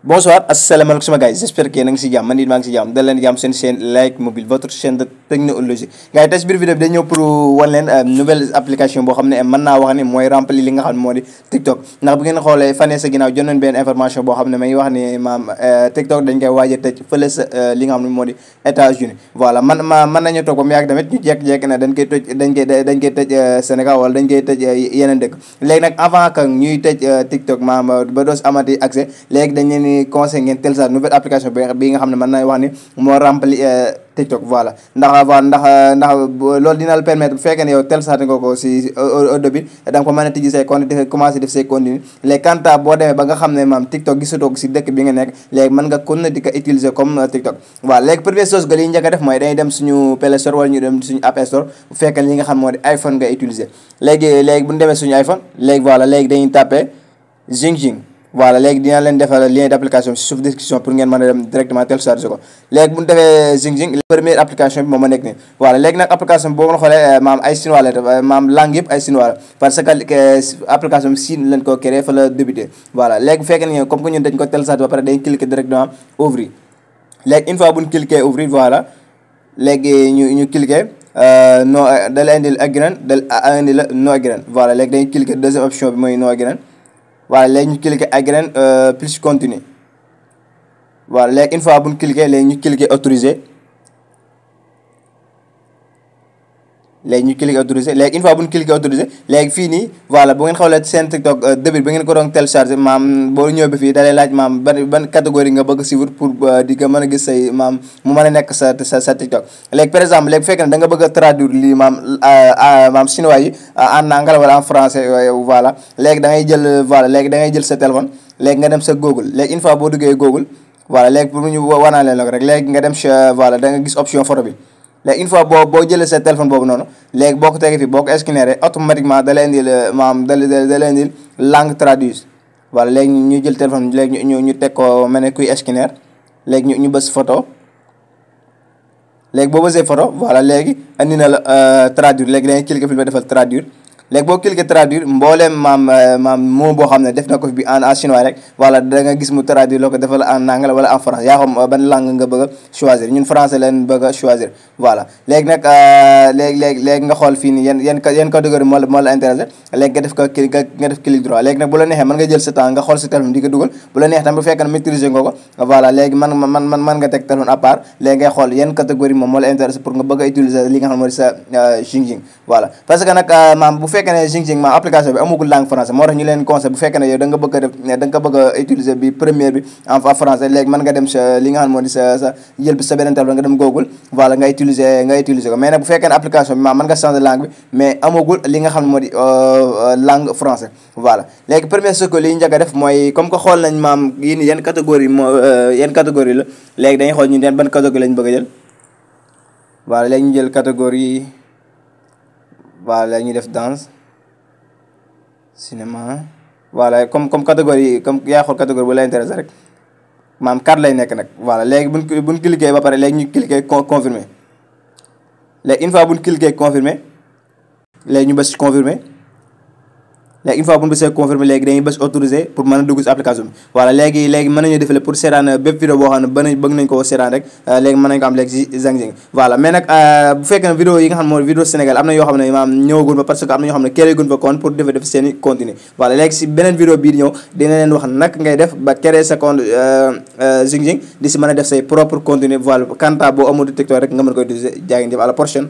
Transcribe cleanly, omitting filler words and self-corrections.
Bonsoir, assalamualaikum sama guys, j'espère que yéen a ngi si jàmm man it maa ngi si jàmm dal leen jàmm seen chaîne Like Mobile votre chaîne de technologie gars yi tey si biir vidéo bi dañ ñëw pour wan leen nouvelle application boo xam ne mën naa wax ni mooy remplir li nga xam ne moo di TikTok ndax bu ngeen xoolee fanee sa ginnaaw jot nañ benn information boo xam ne may wax ni maam TikTok dañ koy waaj a tëj fële sa li nga xam ne moo di États-Unis voilà mën nañu toog ba mu yàgg tamit ñu jekk-jekk ne dañ koy tëj dañ koy tëj Sénégal wala dañ koy tëj yeneen dëkk léegi nag avant que ñuy tëj TikTok maam ba doos amati accès léegi dañ leen conseil ngeen télécharge nouvelle application bi nga xam ne mën na wax ni moo rempli TikTok voilà ndax loolu dina la permettre bu fekkee ne yow télécharge nga ko si au début da nga ko mën a tijji say compte di commencé def say contenu léegi quant à boo demee ba nga xam ne maam TikTok gisatoo ko si dëkk bi nga nekk léegi mën nga kon na di ko utiliser comme TikTok voilà léegi première chose que li njëkk a def mooy dañuy dem suñu Play Store wala ñu dem suñu App Store bu fekkee li nga xam moo di iPhone nga utiliser léegi bu ñu demee suñu iPhone léegi voilà léegi dañuy tapé Jing voilà léegi dina leen defal lien d'application si suuf description pour ngeen mën a dem directement télécharger ko léegi bu ñu defee Jing première application bi moom ma nekk nii voilà léegi nag application bi boo ko xoolee maam ay chinois la maam langue yëpp ay chinois la parce que application bi Chine leen ko créé fa la débuté voilà léegi bu fekkee ne comme que ñun dañ ko télécharger ba pare dañ cliquer directement ouvrir léegi une fois bu ñu cliquer ouvrir voilà léegi ñu cliquer no da la indil agreement da indi la no agreement voilà léegi dañuy cliquer deuxième option bi mooy no agreement voilà léegi ñu cliquer agreement plus continue voilà léegi une fois bu ñu cliquer léegi ñu cliquer autoriser léegi ñu cliquer autoriser léegi une fois bu ñu cliquer autoriser léegi fii nii voilà bu ngeen xoolee seen TikTok début ba ngeen ko doon télécharger maam boo ñëwee ba fii da lay laaj maam ban catégorie nga bëgg a suivre pour di nga mën a gis say maam mu mën a nekk sa TikTok léegi par exemple léegi bu fekkee ne da nga bëgg a traduire lii maam chinois yi en anglais wala en français voilà léegi da ngay jël voilà léegi da ngay jël sa téléphone léegi nga dem sa Google léegi une fois boo duggee Google voilà léegi pour ñu wanaaleen la ko rek léegi nga dem voilà da nga gis option photo bi léegi une fois boo jëlee sa téléphone boobu noonu léegi boo ko tegee fii boo ko scanner automatiquement da lay indil maam da lay indil langue traduise voilà léegi ñu jël téléphone léegi ñu teg ko mel ne kuy scanner léegi ñu bës photo léegi boo bësee photo voilà léegi andi na la traduire léegi dañuy cliquer fi ba defal traduire léegi boo cliquer traduire mbooleem maam moo boo xam ne def na ko fi bi en chinois rek voilà da nga gis mu traduire loo ko defal en anglais wala en français yaa xam ban langue nga bëgg a choisir ñun français leen bëgg a choisir voilà léegi nag léegi nga xool fii nii yan catégorie moo la intéressé léegi nga def ko nga def clic droit léegi nag bu la neexee mën nga jël sa temps nga xool sa téléphone di ko dugal bu la neexee tam bu fekkee ne maîtriser nga ko voilà léegi man nga teg téléphone à part léegi ngay xool yan catégorie moom moo la intéressé pour nga bëgg a utiliser li nga xam ne moo di sa Jing voilà parce que nag maam bu fekkee ne Jing ma application bi amagul langue français moo tax ñu leen conseil bu fekkee ne yow da nga bëgg a def da nga bëgg a utiliser bi première bi en français léegi mën nga dem sa li nga xam ne moo di sa jël sa beneen téléphone nga dem Google voilà nga utiliser ko mais nag bu fekkee ne application bi mën nga changer langue bi mais amagul li nga xam ne moo di langue français voilà léegi première chose que li ñu njëkk a def mooy comme que xool nañ maam yéen yan catégorie la léegi dañuy xool ñu den ban catégorie lañ bëgg a jël voilà léegi ñu jël catégorie voilà ñu def danse cinéma voilà comme catégorie comme yaa xool catégorie bu la intéressé rek maam 4 lay nekk nag voilà léegi buñ cliquer ba pare léegi ñu cliquer confirmer léegi une fois buñ cliquer confirmer léegi ñu bës confirmer léegi une fois bu ñu bësee confirmer léegi dañuy bës autoriser pour mën a dugg si application bi voilà léegi mën nañu defale pour seetaan bépp vidéo boo xam ne bëgg nañ ko seetaan rek léegi mën nañ ko am léegi si Jing voilà mais nag bu fekkee ne vidéo yi nga xam ne mooy vidéo Sénégal am na yoo xam ne maam ñëwagul ba parce que am na yoo xam ne créé gun fa compte pour def seen i contenu voilà léegi si beneen vidéo bii di ñëw dina leen wax naka ngay def ba créer sa compte Jing di si mën a def say propre contenu voilà quant à boo amul TikTok rek nga mën koy utiliser jaa ngeen jëf à la prochaine